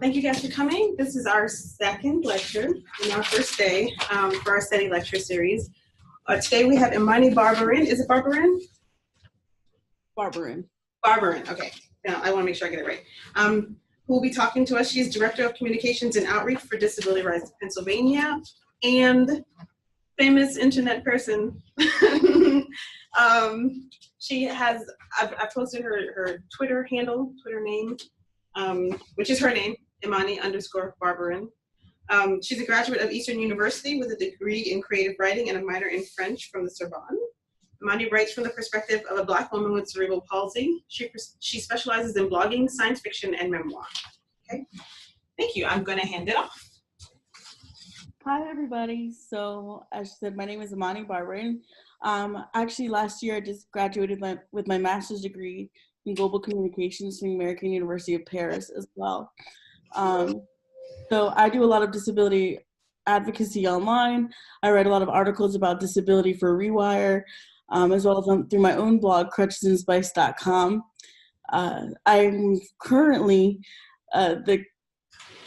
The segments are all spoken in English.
Thank you guys for coming. This is our second lecture and our first day for our study lecture series. Today we have Imani Barbarin. Is it Barbarin? Barbarin. Barbarin, okay. Now, I want to make sure I get it right. Who will be talking to us. She's Director of Communications and Outreach for Disability Rights Pennsylvania and famous internet person. She has, I've posted her Twitter handle, Twitter name, which is her name, Imani_Barbarin. She's a graduate of Eastern University with a degree in creative writing and a minor in French from the Sorbonne. Imani writes from the perspective of a Black woman with cerebral palsy. She specializes in blogging, science fiction, and memoir. Okay, thank you. I'm going to hand it off. Hi, everybody. So, as she said, my name is Imani Barbarin. Actually, last year I just graduated with my master's degree in global communications from the American University of Paris as well. So I do a lot of disability advocacy online. I write a lot of articles about disability for Rewire, as well as through my own blog, crutchesandspice.com. I'm currently the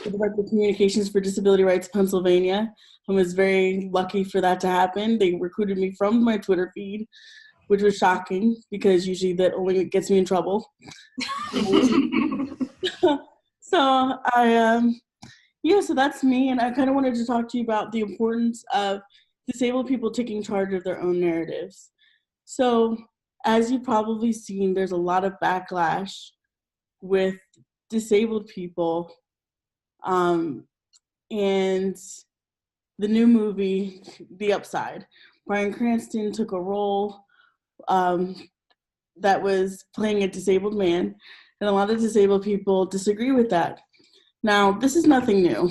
Director of Communications for Disability Rights Pennsylvania. I was very lucky for that to happen. They recruited me from my Twitter feed, which was shocking because usually that only gets me in trouble. So so that's me, and I kind of wanted to talk to you about the importance of disabled people taking charge of their own narratives. So, as you've probably seen, there's a lot of backlash with disabled people, and the new movie, The Upside. Bryan Cranston took a role that was playing a disabled man, and a lot of disabled people disagree with that. Now, this is nothing new.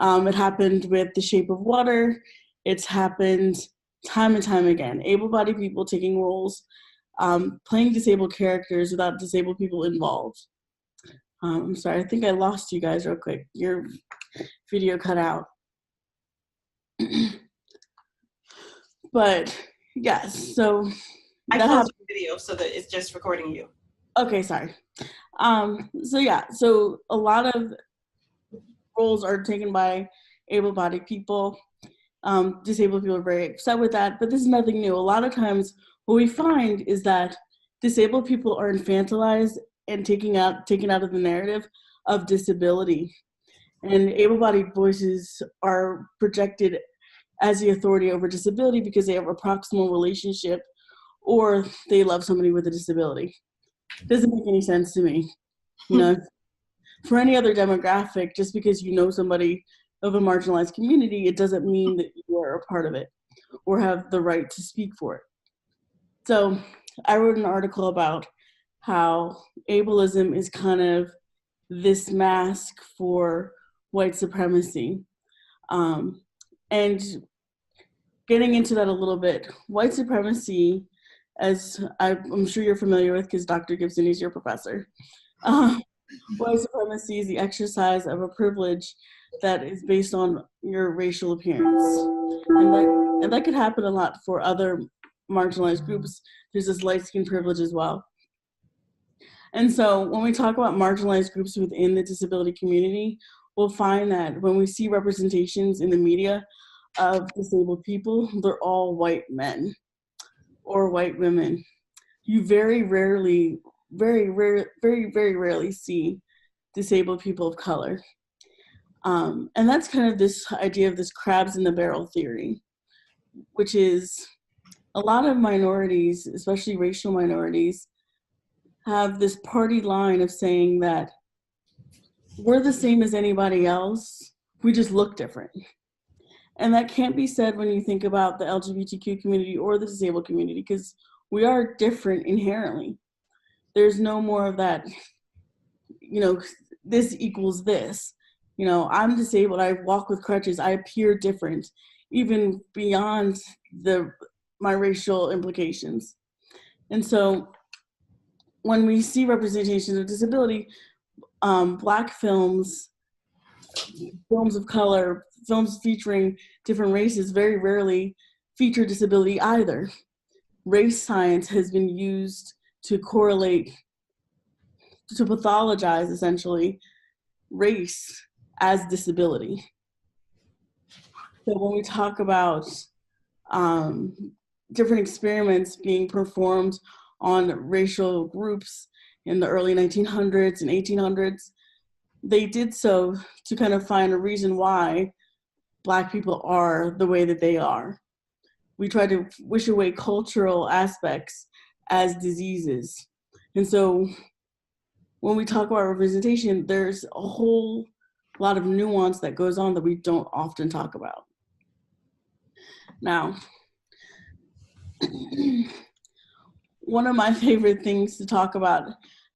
It happened with The Shape of Water. It's happened time and time again. Able-bodied people taking roles, playing disabled characters without disabled people involved. I'm sorry, I think I lost you guys real quick. Your video cut out. But, yes, so... I closed the video so that it's just recording you. Okay, sorry. So a lot of roles are taken by able-bodied people. Disabled people are very upset with that, but this is nothing new. A lot of times what we find is that disabled people are infantilized and taken out of the narrative of disability. And able-bodied voices are projected as the authority over disability because they have a proximal relationship or they love somebody with a disability. Doesn't make any sense to me. You know, for any other demographic, just because you know somebody of a marginalized community, it doesn't mean that you are a part of it or have the right to speak for it. So I wrote an article about how ableism is kind of this mask for white supremacy. And getting into that a little bit, white supremacy, as I'm sure you're familiar with because Dr. Gibson is your professor. White supremacy is the exercise of a privilege that is based on your racial appearance. And that could happen a lot for other marginalized groups. There's this light-skin privilege as well. And so when we talk about marginalized groups within the disability community, we'll find that when we see representations in the media of disabled people, they're all white men or white women. You very rarely see disabled people of color. And that's kind of this idea of this crabs in the barrel theory, which is a lot of minorities, especially racial minorities, have this party line of saying that we're the same as anybody else, we just look different. And that can't be said when you think about the LGBTQ community or the disabled community, because we are different inherently. There's no more of that, this equals this. I'm disabled, I walk with crutches, I appear different, even beyond my racial implications. And so when we see representations of disability, Black films of color, films featuring different races very rarely feature disability either. Race science has been used to correlate, to pathologize essentially race as disability. So when we talk about different experiments being performed on racial groups in the early 1900s and 1800s, they did so to kind of find a reason why Black people are the way that they are. We try to wish away cultural aspects as diseases. And so when we talk about representation, there's a whole lot of nuance that goes on that we don't often talk about. Now, one of my favorite things to talk about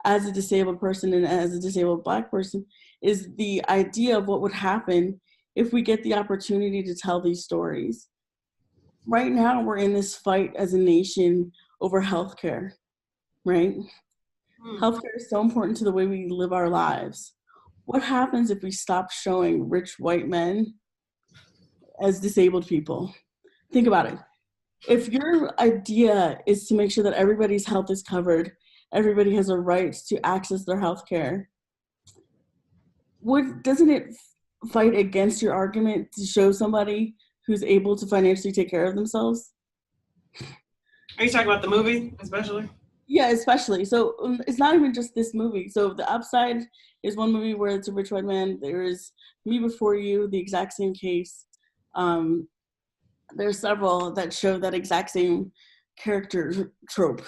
as a disabled person and as a disabled Black person is the idea of what would happen if we get the opportunity to tell these stories. Right now, we're in this fight as a nation over healthcare, right? Healthcare is so important to the way we live our lives. What happens if we stop showing rich white men as disabled people? Think about it. If your idea is to make sure that everybody's health is covered, everybody has a right to access their health care, doesn't it fight against your argument to show somebody who's able to financially take care of themselves? Are you talking about the movie, especially? Yeah, especially. So it's not even just this movie. So The Upside is one movie where it's a rich white man. There is Me Before You, the exact same case. There's several that show that exact same character trope,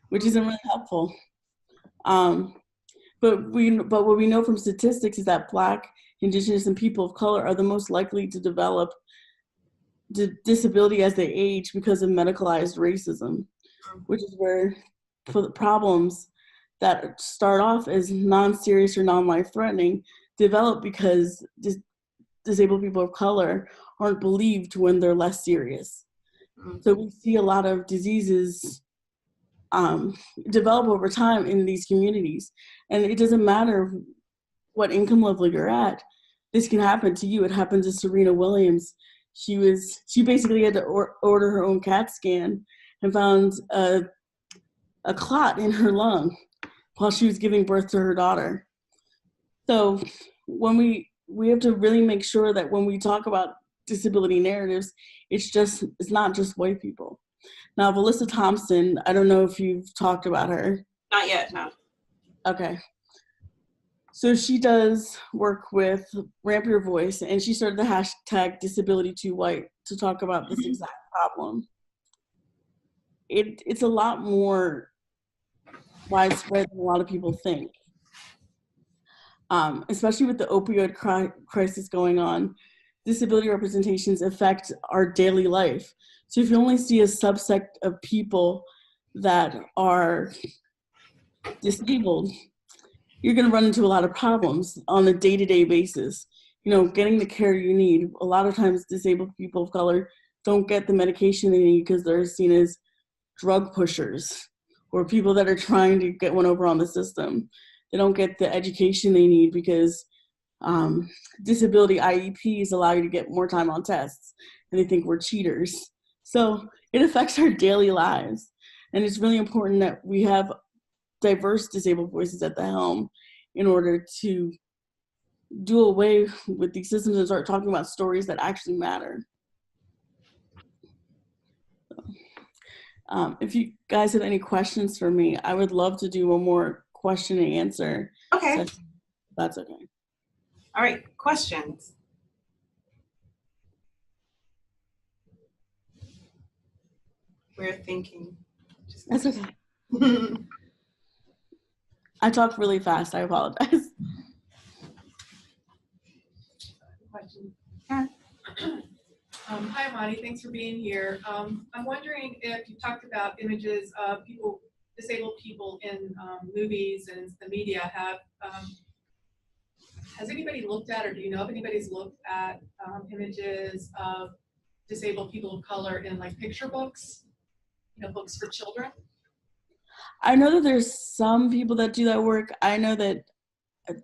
which isn't really helpful. But what we know from statistics is that Black, Indigenous, and people of color are the most likely to develop disability as they age because of medicalized racism, which is where for the problems that start off as non-serious or non-life-threatening develop because disabled people of color aren't believed when they're less serious. So we see a lot of diseases develop over time in these communities. And it doesn't matter what income level you're at. This can happen to you. It happened to Serena Williams. She basically had to order her own CAT scan and found a clot in her lung while she was giving birth to her daughter. So when we have to really make sure that when we talk about disability narratives, it's not just white people. Now, Valissa Thompson, I don't know if you've talked about her. Not yet, no. Okay. So she does work with Ramp Your Voice, and she started the hashtag #DisabilityTooWhite to talk about this exact problem. It's a lot more widespread than a lot of people think. Especially with the opioid crisis going on, disability representations affect our daily life. So if you only see a subset of people that are disabled, you're going to run into a lot of problems on a day-to-day basis. You know, getting the care you need. A lot of times disabled people of color don't get the medication they need because they're seen as drug pushers or people that are trying to get one over on the system. They don't get the education they need because disability IEPs allow you to get more time on tests, and they think we're cheaters. So it affects our daily lives. And it's really important that we have diverse disabled voices at the helm in order to do away with these systems and start talking about stories that actually matter. If you guys have any questions for me, I would love to do one more question and answer. Okay. Session. That's okay. All right, questions. We're thinking. That's okay. I talk really fast, I apologize. Hi, Imani, thanks for being here. I'm wondering if you talked about images of people, disabled people in movies and the media has anybody looked at, or do you know if anybody's looked at images of disabled people of color in like picture books, books for children? I know that there's some people that do that work. I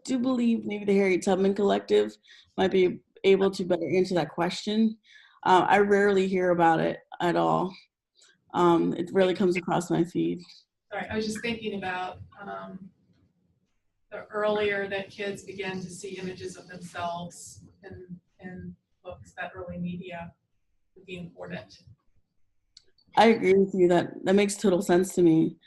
do believe maybe the Harriet Tubman Collective might be able to better answer that question. I rarely hear about it at all. It rarely comes across my feed. Sorry, I was just thinking about the earlier that kids begin to see images of themselves in books, that early media would be important. I agree with you. That makes total sense to me.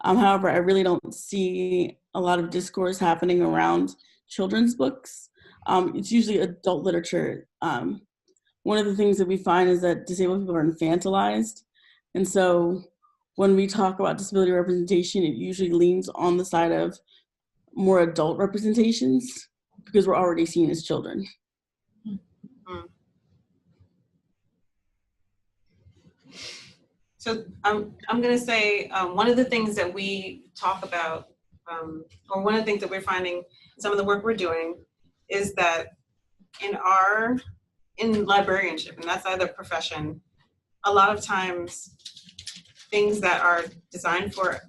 However, I really don't see a lot of discourse happening around children's books. It's usually adult literature. One of the things that we find is that disabled people are infantilized. And so when we talk about disability representation, it usually leans on the side of more adult representations because we're already seen as children. So I'm going to say one of the things that we talk about, or one of the things that we're finding, some of the work we're doing, is that in librarianship, and that's either profession, a lot of times things that are designed for,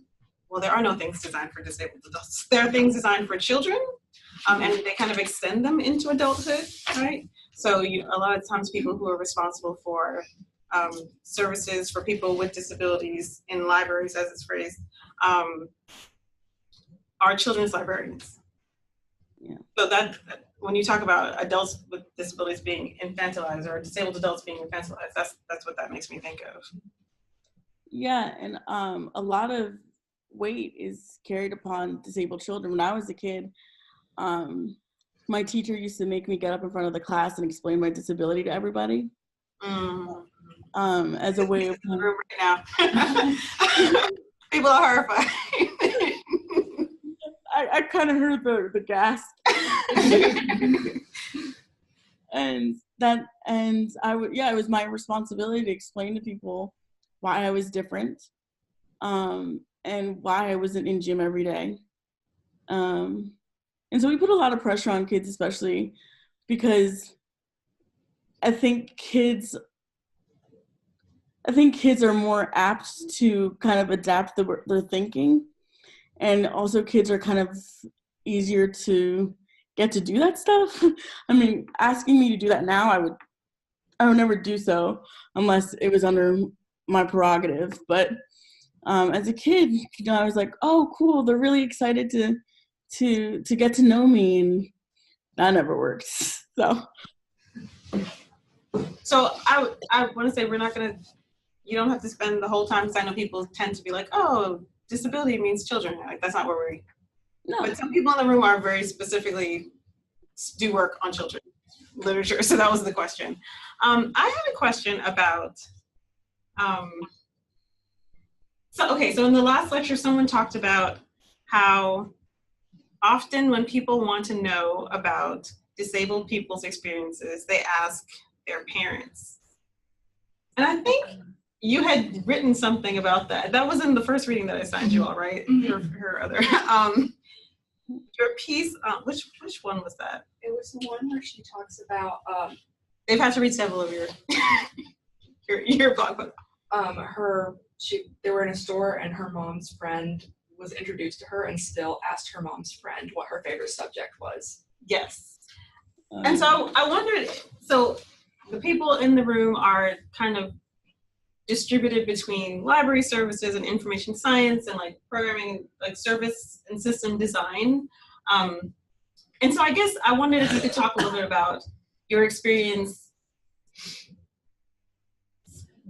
well, there are no things designed for disabled adults. There are things designed for children, and they kind of extend them into adulthood, right? So a lot of times people who are responsible for services for people with disabilities in libraries, as it's phrased, are children's librarians. Yeah. So that when you talk about adults with disabilities being infantilized or disabled adults being infantilized, that's what that makes me think of. Yeah, and a lot of weight is carried upon disabled children. When I was a kid, my teacher used to make me get up in front of the class and explain my disability to everybody. As a way of right now. People are horrified. I kind of heard the gasp. and it was my responsibility to explain to people why I was different, and why I wasn't in gym every day. And so we put a lot of pressure on kids, especially because I think kids are more apt to kind of adapt their thinking. And also kids are kind of easier to get to do that stuff. I mean, asking me to do that now, I would never do so unless it was under my prerogative. But as a kid, I was like, oh, cool, they're really excited to get to know me, and that never worked. So I want to say you don't have to spend the whole time, because I know people tend to be like, oh, disability means children. Like, that's not where No. But some people in the room are very specifically do work on children literature. So that was the question. I had a question about, so in the last lecture, someone talked about how often when people want to know about disabled people's experiences, they ask their parents. And I think you had written something about that. That was in the first reading that I signed you all, right? Mm-hmm. Her other, your piece, which one was that? It was the one where she talks about They've had to read several of your blog posts. They were in a store and her mom's friend was introduced to her and still asked her mom's friend what her favorite subject was. Yes. And so I wondered, so the people in the room are kind of distributed between library services and information science and like programming, like service and system design. And so I guess I wondered if you could talk a little bit about your experience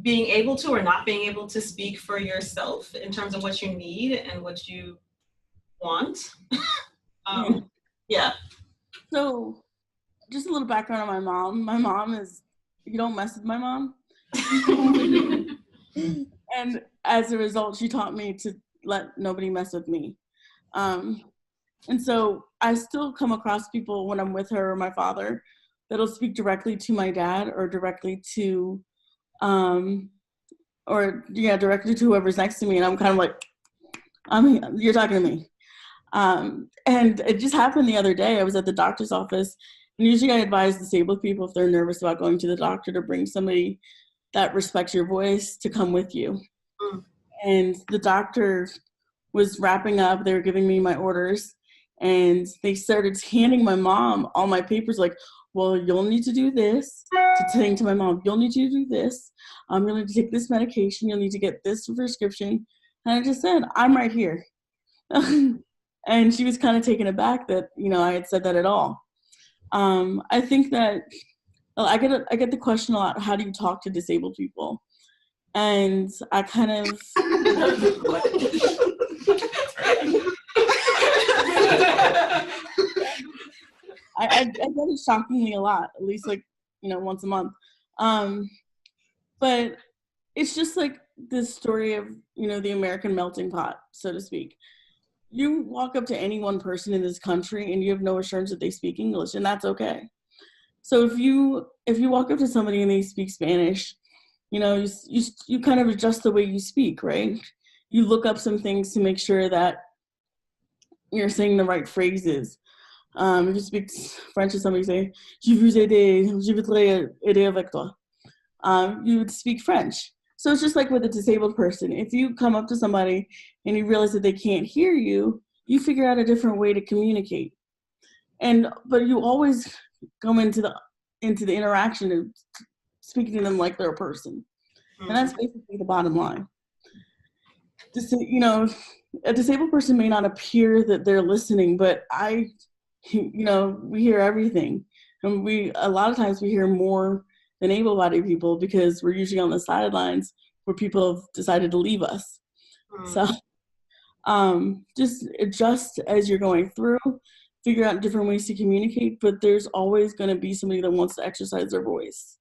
being able to or not being able to speak for yourself in terms of what you need and what you want. Yeah. So just a little background on my mom. My mom is, you don't mess with my mom. And as a result, she taught me to let nobody mess with me. And so I still come across people when I'm with her or my father that'll speak directly to my dad or directly to, directly to whoever's next to me. And I'm kind of like, you're talking to me. And it just happened the other day. I was at the doctor's office, and usually I advise disabled people, if they're nervous about going to the doctor, to bring somebody that respects your voice to come with you. And the doctor was wrapping up, they were giving me my orders, and they started handing my mom all my papers, like, well, you'll need to do this, saying to my mom, you'll need to do this, you'll need to take this medication, you'll need to get this prescription. And I just said, I'm right here. And she was kind of taken aback that, I had said that at all. I think that I get the question a lot, how do you talk to disabled people? And I kind of I get it shockingly a lot, at least once a month. But it's just like this story of, the American melting pot, so to speak. You walk up to any one person in this country and you have no assurance that they speak English, and that's okay. So if you walk up to somebody and they speak Spanish, you kind of adjust the way you speak, right? You look up some things to make sure that you're saying the right phrases. If you speak French to somebody, say, je voudrais aider avec toi. You would speak French. So it's just like with a disabled person. If you come up to somebody and you realize that they can't hear you, you figure out a different way to communicate. But you always come into the interaction of speaking to them like they're a person. Mm-hmm. And that's basically the bottom line. A disabled person may not appear that they're listening, but we hear everything. And a lot of times we hear more than able-bodied people because we're usually on the sidelines where people have decided to leave us. So just adjust as you're going through, figure out different ways to communicate, but there's always going to be somebody that wants to exercise their voice.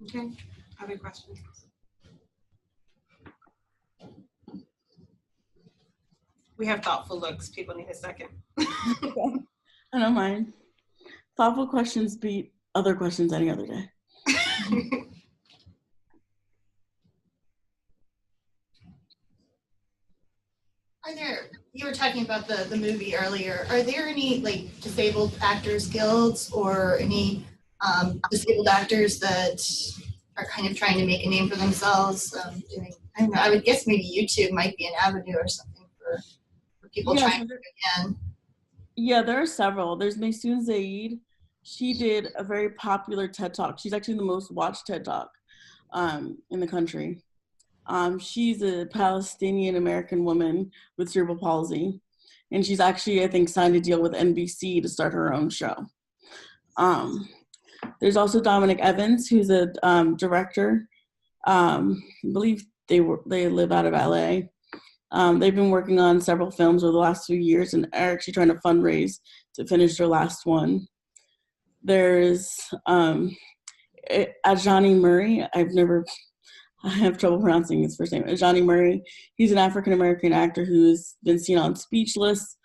Okay, other questions? We have thoughtful looks. People need a second. Okay. I don't mind. Thoughtful questions beat other questions any other day. You were talking about the movie earlier. Are there any disabled actors guilds or any disabled actors that are kind of trying to make a name for themselves? I don't know. I would guess maybe YouTube might be an avenue or something for people trying to do again. Yeah, there are several. There's Maysoon Zaid. She did a very popular TED Talk. She's actually the most watched TED Talk in the country. She's a Palestinian American woman with cerebral palsy. And she's actually, I think, signed a deal with NBC to start her own show. There's also Dominic Evans, who's a director. I believe they live out of LA. They've been working on several films over the last few years and are actually trying to fundraise to finish their last one. There's Ajani Murray. I have trouble pronouncing his first name. Ajani Murray. He's an African-American actor who's been seen on Speechless.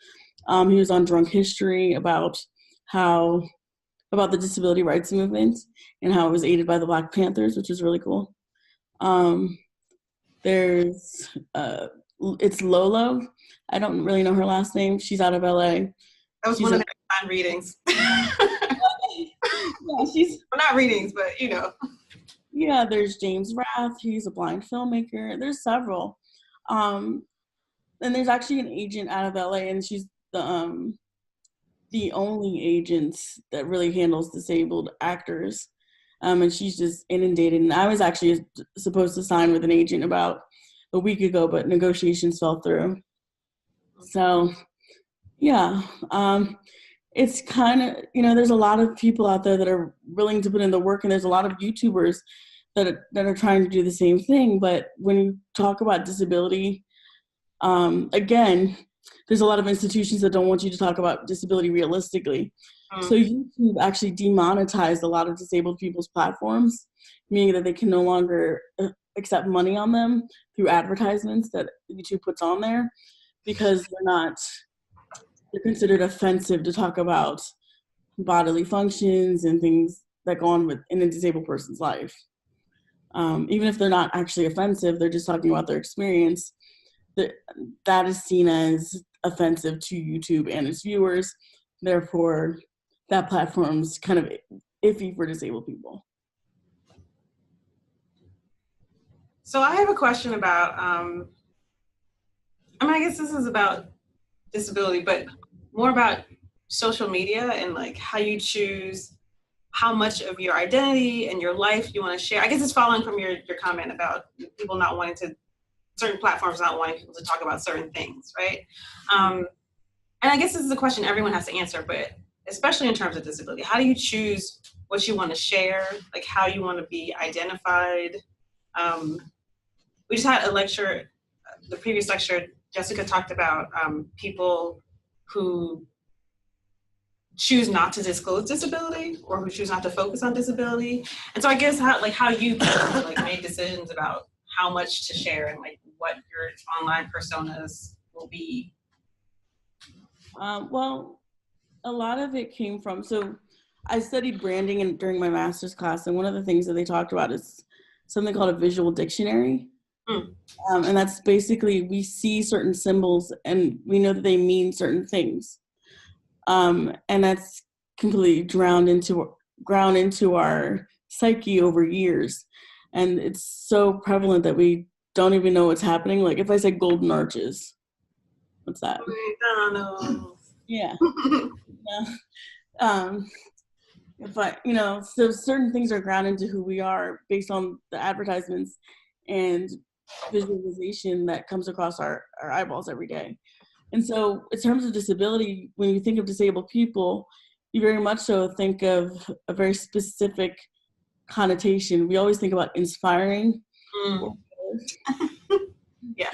He was on Drunk History about the disability rights movement and how it was aided by the Black Panthers, which is really cool. It's Lolo. I don't really know her last name. She's out of LA. That was one of their fun readings. Yeah, not readings, but Yeah, there's James Rath. He's a blind filmmaker. There's several. And there's actually an agent out of LA, and she's the only agent that really handles disabled actors. And she's just inundated. And I was actually supposed to sign with an agent about a week ago, but negotiations fell through. So, yeah. It's kind of, there's a lot of people out there that are willing to put in the work, and there's a lot of YouTubers that are trying to do the same thing. But when you talk about disability, again, there's a lot of institutions that don't want you to talk about disability realistically. So YouTube actually demonetized a lot of disabled people's platforms, meaning that they can no longer accept money on them through advertisements that YouTube puts on there, because they're considered offensive to talk about bodily functions and things that go on in a disabled person's life. Even if they're not actually offensive, they're just talking about their experience. That is seen as offensive to YouTube and its viewers. Therefore, that platform's kind of iffy for disabled people. So I have a question about, I guess this is about disability, but more about social media and how you choose how much of your identity and your life you want to share. I guess it's following from your comment about people not wanting to, certain platforms not wanting people to talk about certain things, right? And I guess this is a question everyone has to answer, but especially in terms of disability, how do you choose what you want to share, like how you want to be identified? We just had a lecture, the previous lecture, Jessica talked about people who choose not to disclose disability or who choose not to focus on disability. And so I guess how you like made decisions about how much to share and like what your online personas will be. Well, a lot of it came from, so I studied branding during my master's class, and one of the things that they talked about is something called a visual dictionary. And that's basically, we see certain symbols and we know that they mean certain things. And that's completely ground into our psyche over years. And it's so prevalent that we don't even know what's happening. Like if I say golden arches, what's that? McDonald's. Yeah. If I, so certain things are grounded into who we are based on the advertisements and visualization that comes across our eyeballs every day. And so in terms of disability, when you think of disabled people, you very much so think of a very specific connotation. We always think about inspiring, Yeah,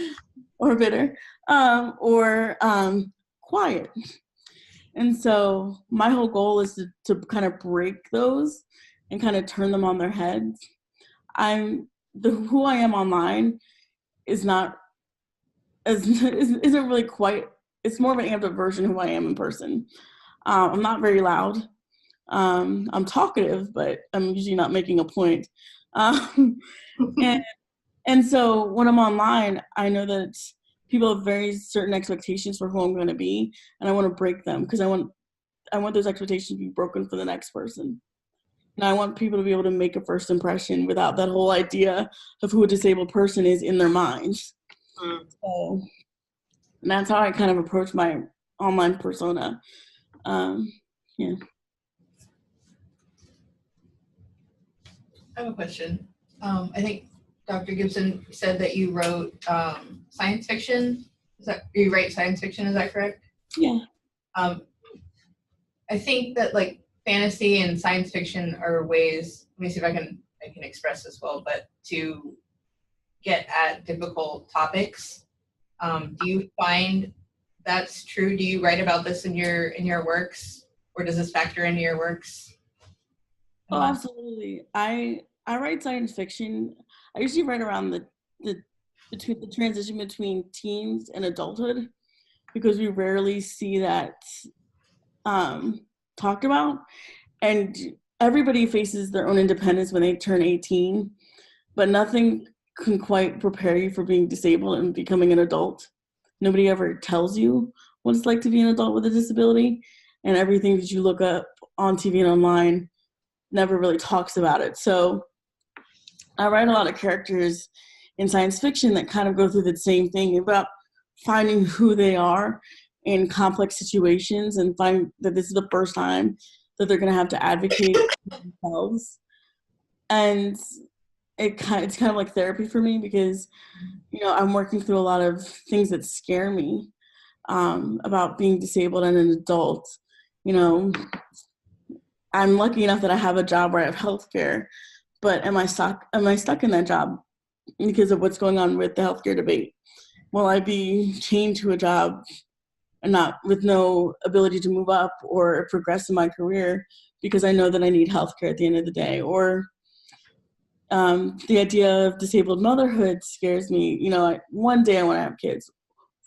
or bitter, or quiet. And so my whole goal is to kind of break those and kind of turn them on their heads. Who I am online isn't really quite, it's more of an amped up version of who I am in person. I'm not very loud. I'm talkative, but I'm usually not making a point. And so when I'm online, I know that people have very certain expectations for who I'm going to be, and I want to break them because I want those expectations to be broken for the next person. And I want people to be able to make a first impression without that whole idea of who a disabled person is in their minds. So that's how I kind of approach my online persona. Yeah. I have a question. I think Dr. Gibson said that you wrote science fiction. You write science fiction? Is that correct? Yeah. I think that like fantasy and science fiction are ways. Let me see if I can express this well. But to get at difficult topics, do you find that's true? Do you write about this in your works, or does this factor into your works? Oh, absolutely. I write science fiction. I usually write around the transition between teens and adulthood, because we rarely see that talked about. And everybody faces their own independence when they turn 18, but nothing can quite prepare you for being disabled and becoming an adult. Nobody ever tells you what it's like to be an adult with a disability, and everything that you look up on TV and online never really talks about it. So I write a lot of characters in science fiction that kind of go through the same thing about finding who they are in complex situations and find that this is the first time that they're going to have to advocate for themselves. And it's kind of like therapy for me, because I'm working through a lot of things that scare me about being disabled and an adult. I'm lucky enough that I have a job where I have healthcare, but am I stuck in that job because of what's going on with the healthcare debate? Will I be chained to a job and not with no ability to move up or progress in my career because I know that I need healthcare at the end of the day? Or the idea of disabled motherhood scares me. One day I want to have kids,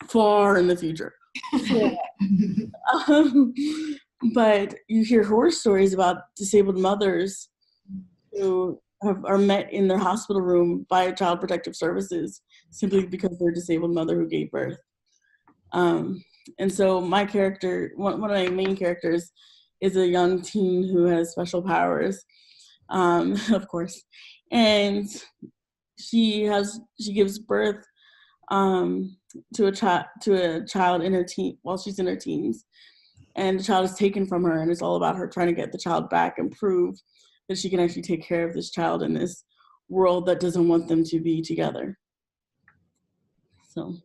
far in the future. But you hear horror stories about disabled mothers who are met in their hospital room by Child Protective Services simply because they're a disabled mother who gave birth. And so my character, one of my main characters, is a young teen who has special powers, of course, and she gives birth to a child in her while she's in her teens, and the child is taken from her, and it's all about her trying to get the child back and prove that she can actually take care of this child in this world that doesn't want them to be together. So,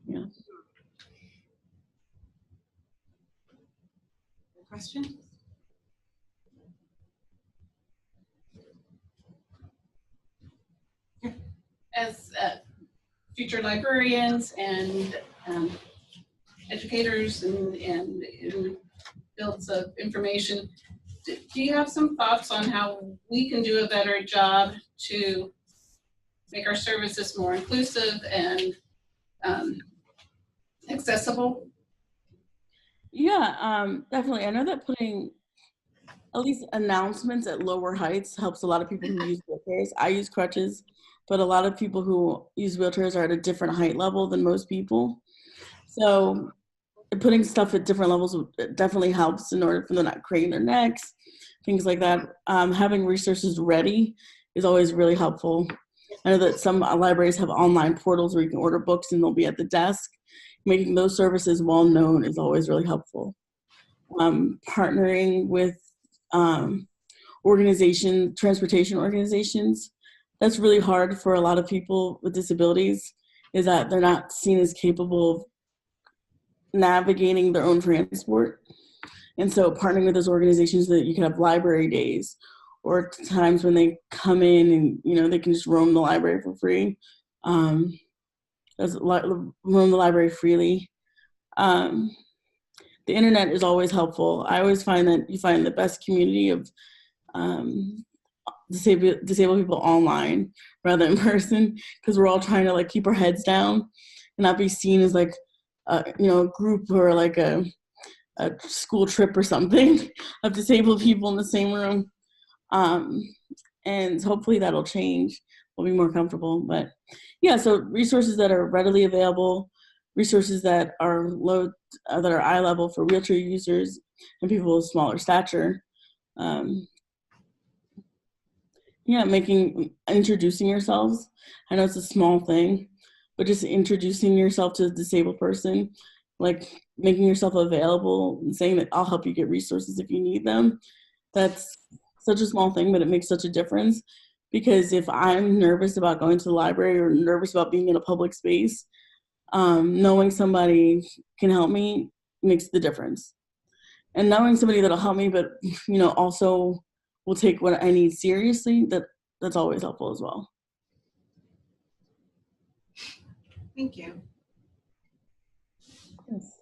yeah. Question? As future librarians and educators and in fields of information, do you have some thoughts on how we can do a better job to make our services more inclusive and accessible? Yeah, definitely. I know that putting at least announcements at lower heights helps a lot of people who use wheelchairs. I use crutches, but a lot of people who use wheelchairs are at a different height level than most people. So putting stuff at different levels definitely helps in order for them not to crane their necks, things like that. Having resources ready is always really helpful. I know that some libraries have online portals where you can order books and they'll be at the desk. Making those services well known is always really helpful. Partnering with transportation organizations, that's really hard for a lot of people with disabilities, is that they're not seen as capable of navigating their own transport. And so partnering with those organizations so that you can have library days or times when they come in and, they can just roam the library for free. Roam the library freely. The internet is always helpful. I always find that you find the best community of disabled people online rather than in person, because we're all trying to keep our heads down and not be seen as a group or a school trip or something of disabled people in the same room. And hopefully that'll change. We'll be more comfortable. But yeah, so resources that are readily available, resources that are eye level for wheelchair users and people with smaller stature. Introducing yourselves. I know it's a small thing, but just introducing yourself to a disabled person, making yourself available and saying that I'll help you get resources if you need them. That's such a small thing, but it makes such a difference, because if I'm nervous about going to the library or nervous about being in a public space, knowing somebody can help me makes the difference. And knowing somebody that'll help me, but also will take what I need seriously, that's always helpful as well. Thank you. Yes.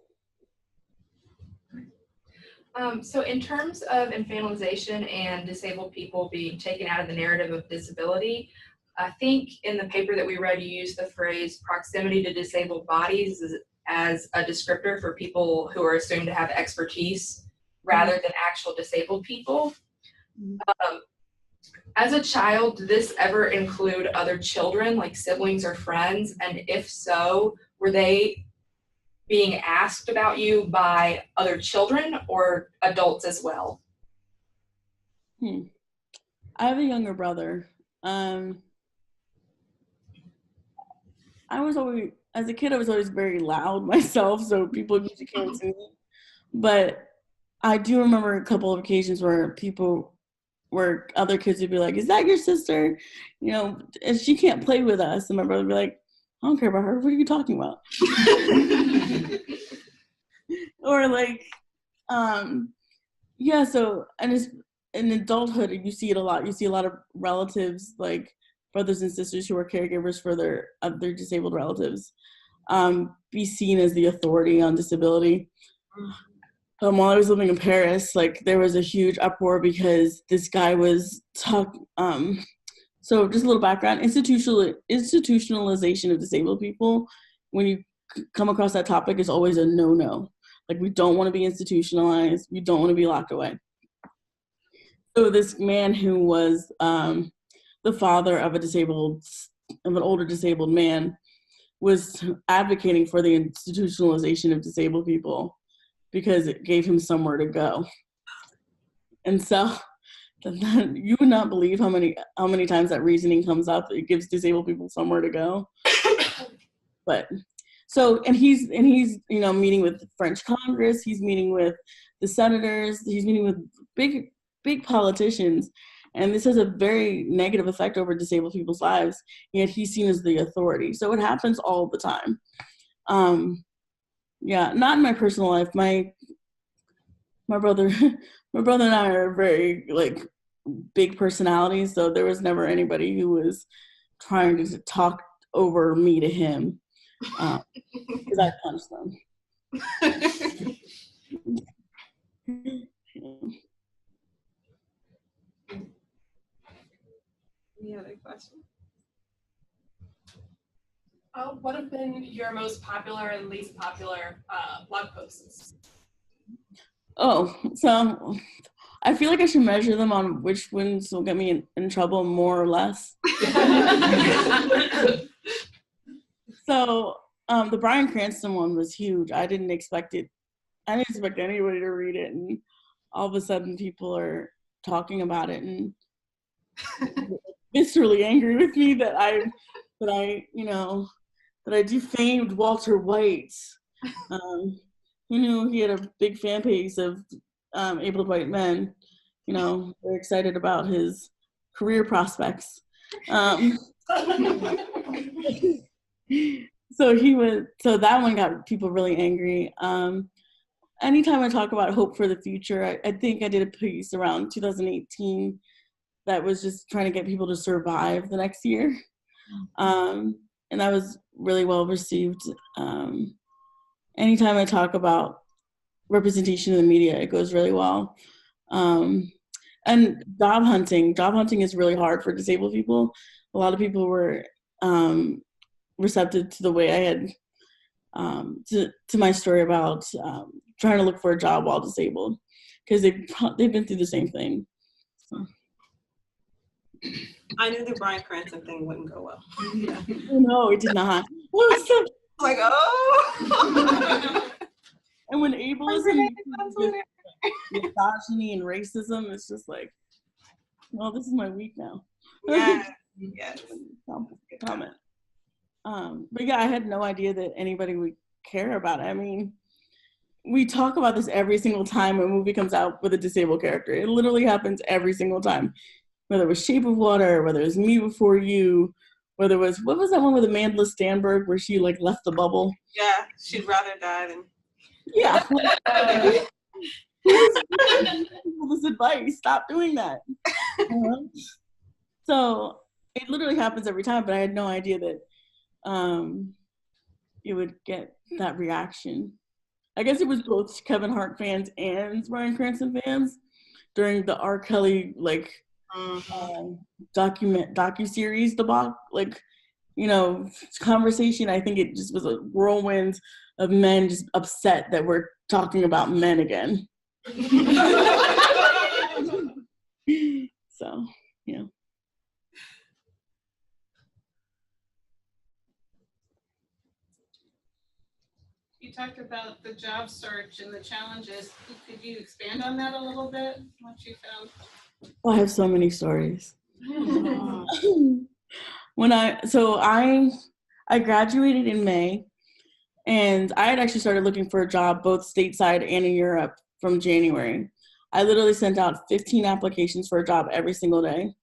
So in terms of infantilization and disabled people being taken out of the narrative of disability, I think in the paper that we read, you used the phrase proximity to disabled bodies as a descriptor for people who are assumed to have expertise rather than actual disabled people. As a child, did this ever include other children, like siblings or friends? And if so, were they being asked about you by other children or adults as well? I have a younger brother. As a kid, I was always very loud myself, so people usually can't see me. But I do remember a couple of occasions where other kids would be like, "Is that your sister?" And she can't play with us. And my brother would be like, "I don't care about her. What are you talking about?" Or so, and it's in adulthood, you see it a lot. You see a lot of relatives, like brothers and sisters who are caregivers for their disabled relatives, be seen as the authority on disability. While I was living in Paris, there was a huge uproar because this guy was so just a little background, institutionalization of disabled people, when you come across that topic, is always a no-no. We don't want to be institutionalized. We don't want to be locked away. So this man who was the father of an older disabled man was advocating for the institutionalization of disabled people because it gave him somewhere to go. And so you would not believe how many times that reasoning comes up. It gives disabled people somewhere to go. But So, and he's meeting with the French Congress, he's meeting with the senators, he's meeting with big politicians, and this has a very negative effect over disabled people's lives, yet he's seen as the authority. So it happens all the time. Yeah, not in my personal life. My brother and I are very big personalities, so there was never anybody who was trying to talk over me to him, because I punched them. Any other questions? What have been your most popular and least popular blog posts? Oh, so I feel like I should measure them on which ones will get me in trouble more or less. So the Bryan Cranston one was huge. I didn't expect it. I didn't expect anybody to read it, and all of a sudden people are talking about it and viscerally angry with me that I defamed Walter White. Who knew he had a big fan base of able white men? They're excited about his career prospects. So that one got people really angry. Anytime I talk about hope for the future, I think I did a piece around 2018 that was just trying to get people to survive the next year. And that was really well received. Anytime I talk about representation in the media, it goes really well. And job hunting is really hard for disabled people. A lot of people were receptive to the way I had, to my story about trying to look for a job while disabled, because they've been through the same thing. So. I knew the Bryan Cranston thing wouldn't go well. Yeah. No, it did not. Like, oh. And when ableism, misogyny and racism, it's just like, well, this is my week now. Yes. Comment. But yeah, I had no idea that anybody would care about it. I mean, we talk about this every single time a movie comes out with a disabled character. It literally happens every single time. Whether it was Shape of Water, whether it was Me Before You, whether it was, what was that one with Amanda Stanberg where she left the bubble? Yeah, she'd rather die than. Yeah. This advice, stop doing that. So it literally happens every time, but I had no idea that it would get that reaction. I guess it was both Kevin Hart fans and Bryan Cranston fans during the R. Kelly docu-series debacle, conversation. I think it just was a whirlwind of men just upset that we're talking about men again. So, yeah. You talked about the job search and the challenges. Could you expand on that a little bit, what you found? Oh, I have so many stories. I graduated in May, and I had actually started looking for a job both stateside and in Europe from January. I literally sent out 15 applications for a job every single day.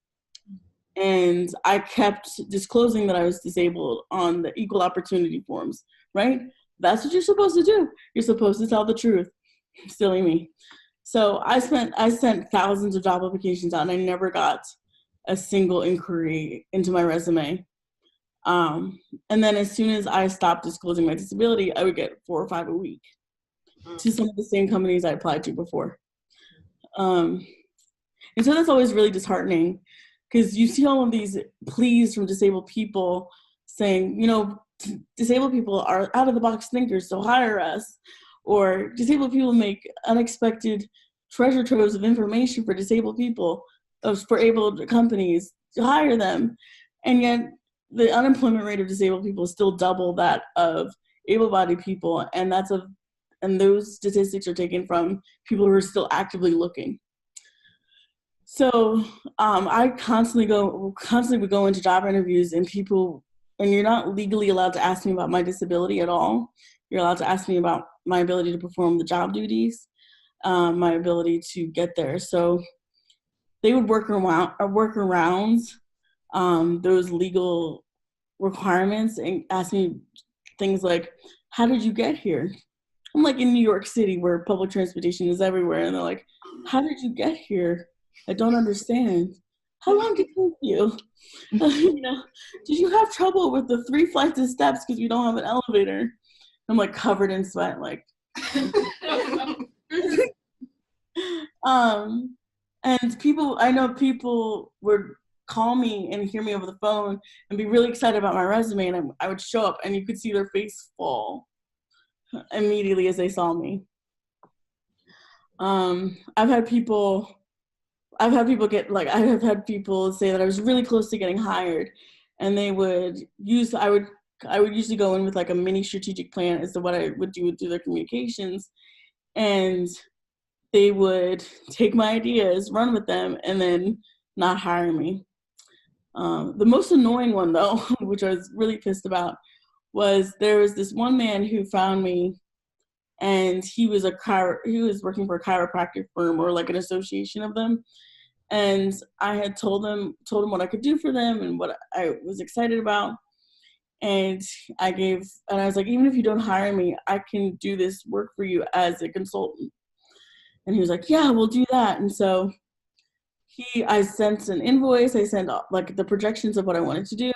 And I kept disclosing that I was disabled on the equal opportunity forms, right? That's what you're supposed to do. You're supposed to tell the truth. Silly me. So I sent thousands of job applications out, and I never got a single inquiry into my resume. And then as soon as I stopped disclosing my disability, I would get 4 or 5 a week to some of the same companies I applied to before. And so that's always really disheartening, because you see all of these pleas from disabled people saying, disabled people are out of the box thinkers, so hire us. Or disabled people make unexpected treasure troves of information for disabled people, for able companies to hire them. And yet the unemployment rate of disabled people is still double that of able-bodied people. And those statistics are taken from people who are still actively looking. So I constantly would go into job interviews, and people and you're not legally allowed to ask me about my disability at all. You're allowed to ask me about my ability to perform the job duties, my ability to get there. So they would work around those legal requirements and ask me things like, how did you get here? I'm like in New York City where public transportation is everywhere. And they're like, how did you get here? I don't understand. How long did it take you? You know, did you have trouble with the 3 flights of steps because we don't have an elevator? I'm like covered in sweat, like. And I know people would call me and hear me over the phone and be really excited about my resume, and I would show up and you could see their face fall immediately as they saw me. I've had people say that I was really close to getting hired, and I would usually go in with like a mini strategic plan as to what I would do through their communications, and they would take my ideas, run with them, and then not hire me. The most annoying one though, which I was really pissed about, was there was this one man who found me, and he was working for a chiropractic firm or like an association of them. And I had told him what I could do for them and what I was excited about. And I was like, even if you don't hire me, I can do this work for you as a consultant. And he was like, yeah, we'll do that. And so I sent an invoice, I sent like the projections of what I wanted to do,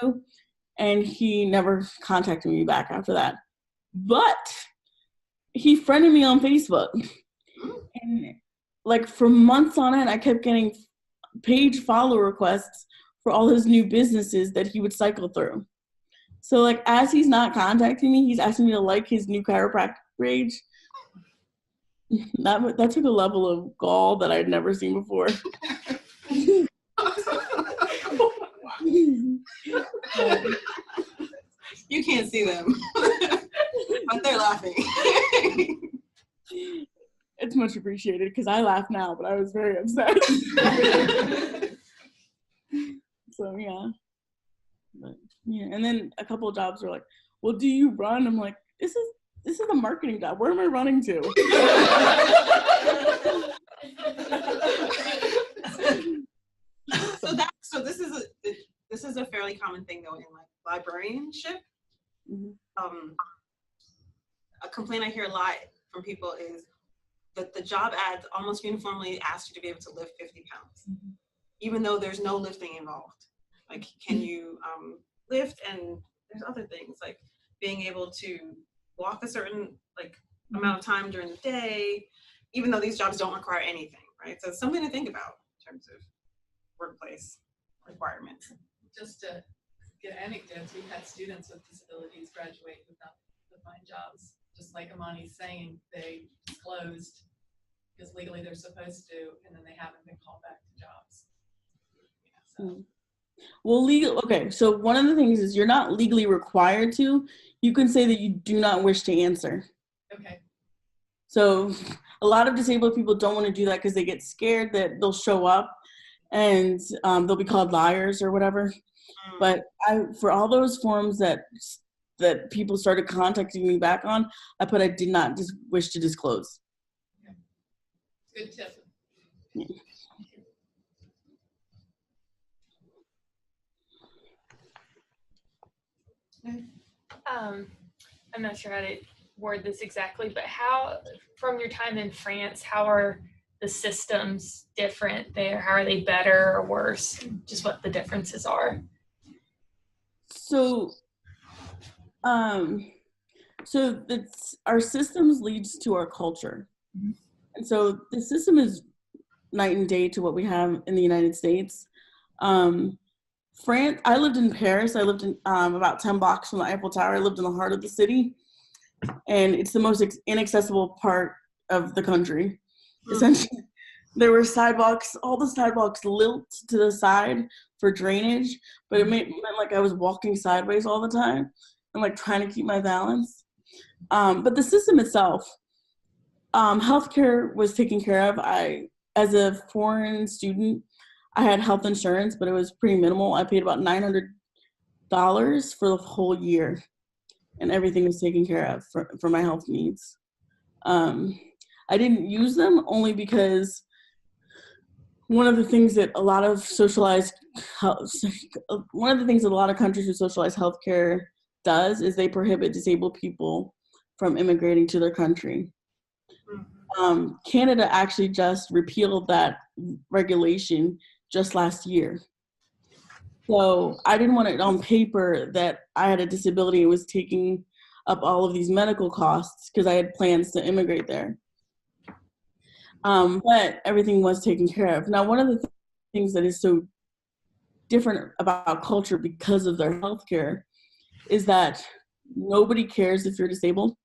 and he never contacted me back after that. But he friended me on Facebook. And like for months on end, I kept getting page follow requests for all his new businesses that he would cycle through. So like as he's not contacting me, he's asking me to like his new chiropractic page. That took a level of gall that I'd never seen before. You can't see them, but they're laughing. It's much appreciated because I laugh now, but I was very upset. So yeah. But, yeah, and then a couple of jobs were like, well, do you run? I'm like, this is a marketing job. Where am I running to? So this is a fairly common thing though in like librarianship. Mm-hmm. A complaint I hear a lot from people is that the job ads almost uniformly ask you to be able to lift 50 pounds, even though there's no lifting involved. Like, can you lift? And there's other things like being able to walk a certain like amount of time during the day, even though these jobs don't require anything, right? So it's something to think about in terms of workplace requirements. Just to get anecdotes, we've had students with disabilities graduate without defined jobs. Just like Imani's saying, they disclosed because legally they're supposed to, and then they haven't been called back to jobs. Yeah, so. Well, okay, so one of the things is you're not legally required to. You can say that you do not wish to answer. Okay. So a lot of disabled people don't want to do that because they get scared that they'll show up and they'll be called liars or whatever. But for all those forms that people started contacting me back on, I put I did not wish to disclose. Okay. Good tip. Yeah. I'm not sure how to word this exactly, but how, from your time in France, how are the systems different there? How are they better or worse? Just what the differences are. So, our systems leads to our culture. Mm-hmm. And so the system is night and day to what we have in the United States. France, I lived in Paris. I lived in about 10 blocks from the Eiffel Tower. I lived in the heart of the city. And it's the most inaccessible part of the country. Mm-hmm. Essentially, there were sidewalks, all the sidewalks lilt to the side for drainage, but it meant like I was walking sideways all the time and like trying to keep my balance. But the system itself, healthcare was taken care of. As a foreign student, I had health insurance, but it was pretty minimal. I paid about $900 for the whole year, and everything was taken care of for my health needs. I didn't use them only because one of the things that a lot of countries with socialized healthcare does is they prohibit disabled people from immigrating to their country. Canada actually just repealed that regulation just last year. So I didn't want it on paper that I had a disability and was taking up all of these medical costs because I had plans to immigrate there. But everything was taken care of. Now, one of the things that is so different about culture because of their healthcare is that nobody cares if you're disabled.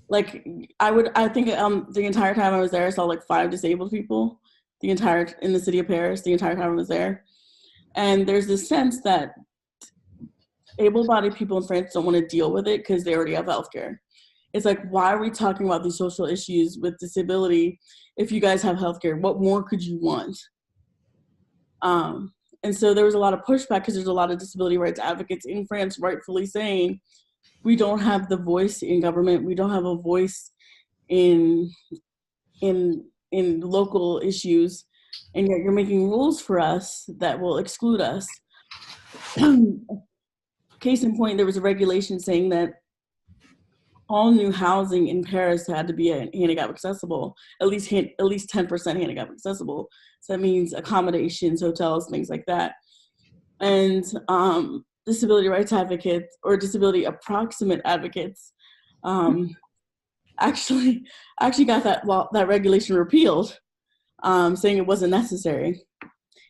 Like I think the entire time I was there, I saw like 5 disabled people in the city of Paris, the entire time I was there. And there's this sense that able-bodied people in France don't want to deal with it because they already have healthcare. It's like, why are we talking about these social issues with disability if you guys have healthcare? What more could you want? And so there was a lot of pushback because there's a lot of disability rights advocates in France rightfully saying, we don't have the voice in government. We don't have a voice in local issues, and yet you're making rules for us that will exclude us. Case in point, there was a regulation saying that all new housing in Paris had to be handicap accessible, at least 10% handicap accessible. So that means accommodations, hotels, things like that. And disability rights advocates or disability approximate advocates actually got that regulation repealed, saying it wasn't necessary.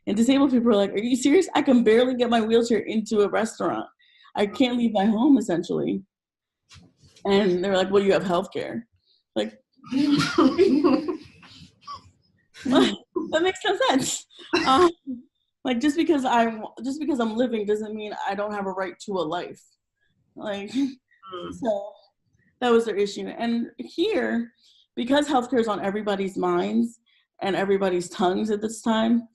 And disabled people are like, are you serious? I can barely get my wheelchair into a restaurant. I can't leave my home, essentially. And they're like, well, you have healthcare. Like, that makes no sense. Like, just because I'm living doesn't mean I don't have a right to a life. Like, so that was their issue. And here, because healthcare is on everybody's minds and everybody's tongues at this time,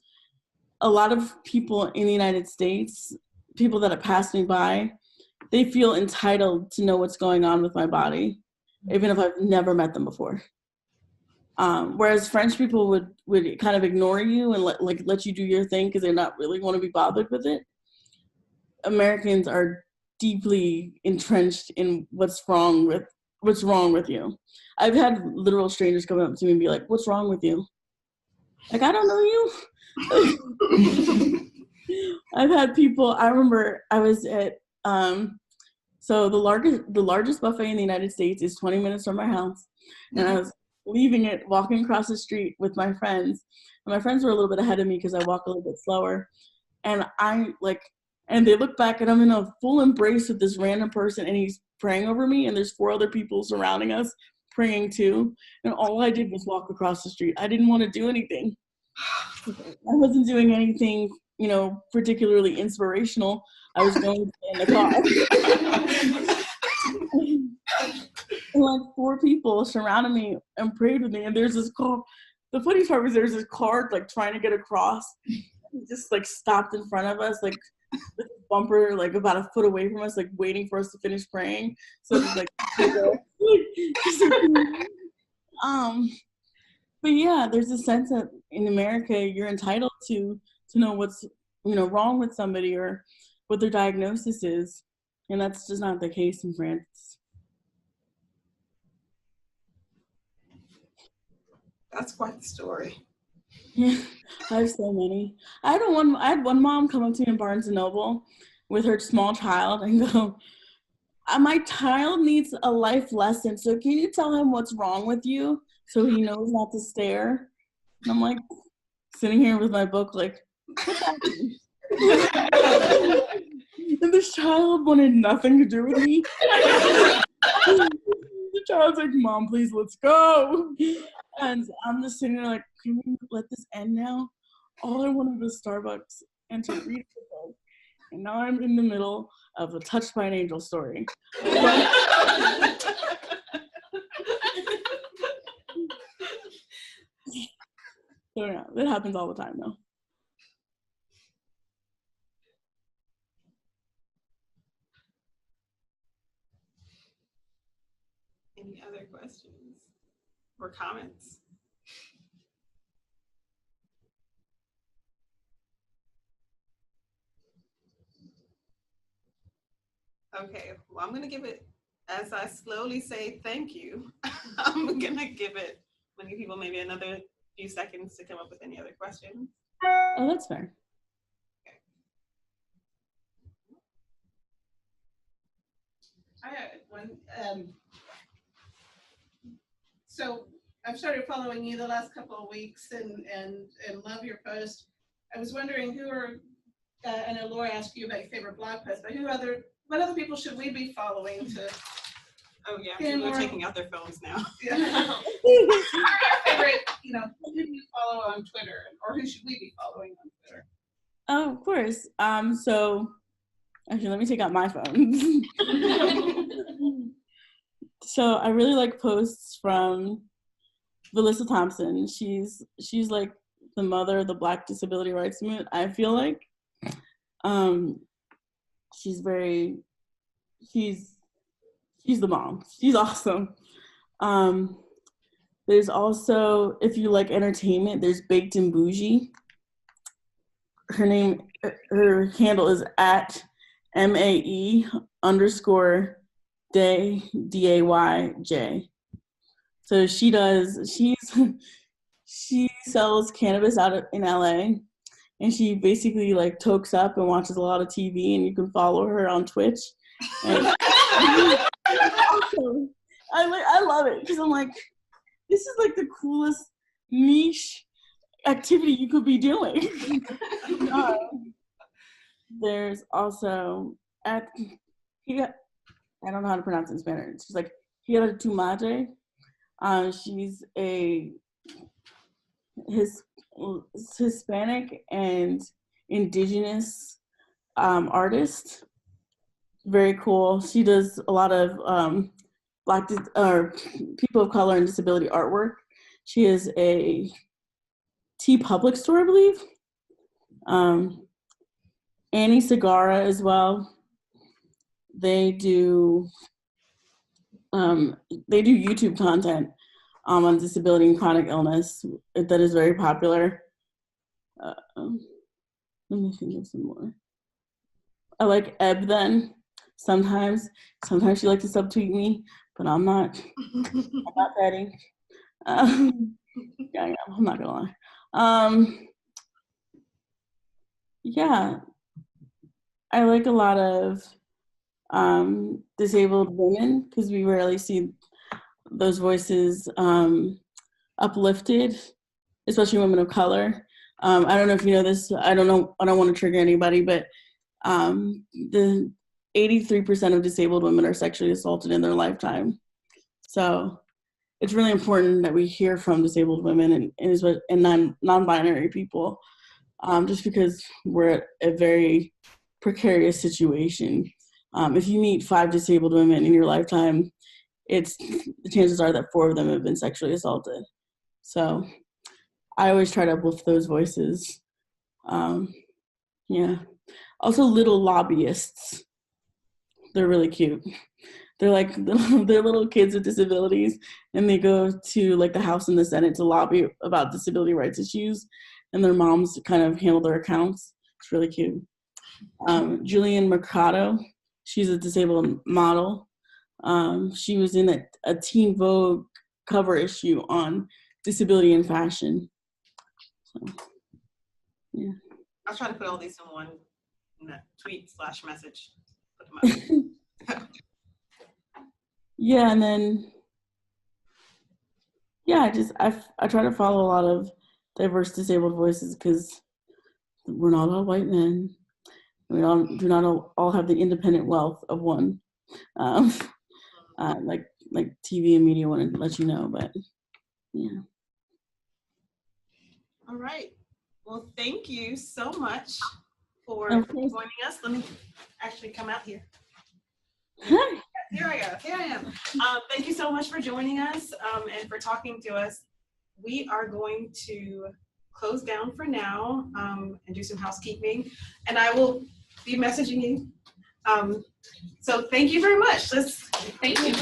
a lot of people in the United States, people that have passed me by, they feel entitled to know what's going on with my body, even if I've never met them before. Whereas French people would kind of ignore you and let you do your thing because they're not really want to be bothered with it. Americans are deeply entrenched in what's wrong with you. I've had literal strangers come up to me and be like, "What's wrong with you?" Like, I don't know you. I've had people. I remember I was at so the largest buffet in the United States is 20 minutes from my house, and I was leaving it, walking across the street with my friends, and my friends were a little bit ahead of me because I walk a little bit slower, and and they look back and I'm in a full embrace with this random person and he's praying over me and there's 4 other people surrounding us praying too, and all I did was walk across the street. I didn't want to do anything. I wasn't doing anything, particularly inspirational. I was going to stay in the car. And like 4 people surrounded me and prayed with me. And there's this car. The funny part was there's this car like trying to get across. He just like stopped in front of us, like with a bumper, like about a foot away from us, like waiting for us to finish praying. So it was like, but yeah, there's a sense that in America you're entitled to know what's wrong with somebody or what their diagnosis is, and that's just not the case in France. That's quite the story. Yeah, I have so many. I had one mom come up to me in Barnes & Noble with her small child and go, my child needs a life lesson, so can you tell him what's wrong with you so he knows not to stare? And I'm like, sitting here with my book like, what's happening? And this child wanted nothing to do with me. The child's like, Mom, please, let's go. And I'm just sitting there like, can we let this end now? All I wanted was Starbucks and to read the book. And now I'm in the middle of a Touched by an Angel story. So yeah, it happens all the time though. Any other questions or comments? Okay, well, I'm gonna give it, as I slowly say thank you, I'm gonna give it, I'm gonna give people maybe another few seconds to come up with any other questions. Oh, that's fair. I have one. So I've started following you the last couple of weeks and love your post. I was wondering who are, I know Laura asked you about your favorite blog post, but what other people should we be following to? Oh yeah, Yeah, people are Laura. taking out their phones now. Yeah. Your favorite, who do you follow on Twitter, or who should we be following on Twitter? Oh, of course. So actually, let me take out my phone. So I really like posts from Valissa Thompson. She's like the mother of the Black disability rights movement, I feel like. She's the mom. She's awesome. There's also, if you like entertainment, there's Baked and Bougie. Her handle is at MAE_Day, DAYJ. So she sells cannabis in LA, and she basically like tokes up and watches a lot of TV, and you can follow her on Twitch. And I love it because I'm like, this is like the coolest niche activity you could be doing. There's also I don't know how to pronounce it in Spanish. She's like Hira Tumate. She's a Hispanic and indigenous artist. Very cool. She does a lot of Black people of color and disability artwork. She is a TeePublic store, I believe. Annie Segarra as well. They do YouTube content on disability and chronic illness that is very popular. Let me think of some more. I like Ebden. Sometimes she likes to subtweet me, but I'm not petty. Yeah, I'm not gonna lie. Yeah, I like a lot of disabled women because we rarely see those voices uplifted, especially women of color. I don't know if you know this. I don't want to trigger anybody, but the 83% of disabled women are sexually assaulted in their lifetime. So it's really important that we hear from disabled women and non-binary people, just because we're at a very precarious situation. If you meet 5 disabled women in your lifetime, the chances are that 4 of them have been sexually assaulted. So I always try to uplift those voices. Yeah. Also, little lobbyists. They're really cute. They're like they're little kids with disabilities, and they go to like the House and the Senate to lobby about disability rights issues, and their moms kind of handle their accounts. It's really cute. Julian Mercado, she's a disabled model. She was in a Teen Vogue cover issue on disability in fashion. So, yeah. I'll try to put all these in one tweet/message. Put them up. Yeah, and then I try to follow a lot of diverse disabled voices because we're not all white men. We do not all have the independent wealth of one. Like TV and media want to let you know, but yeah. All right. Well, thank you so much for Okay. joining us. Let me actually come out here. Hi. Here I am. Thank you so much for joining us and for talking to us. We are going to close down for now and do some housekeeping, and I will be messaging you. So thank you very much. Thank you.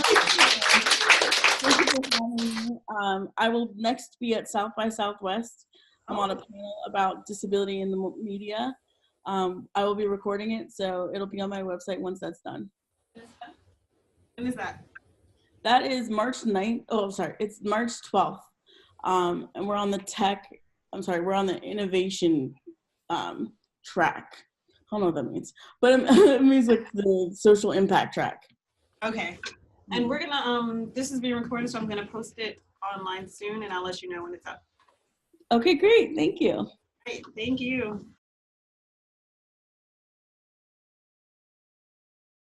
for having me. I will next be at South by Southwest. I'm on a panel about disability in the media. I will be recording it, so it'll be on my website once that's done. When is that? That is March 9th. Oh, sorry, it's March 12th. And we're on the we're on the innovation track. I don't know what that means, but it means like the social impact track. Okay. And we're gonna, this is being recorded, so I'm gonna post it online soon and I'll let you know when it's up. Okay, great. Thank you. Great, thank you.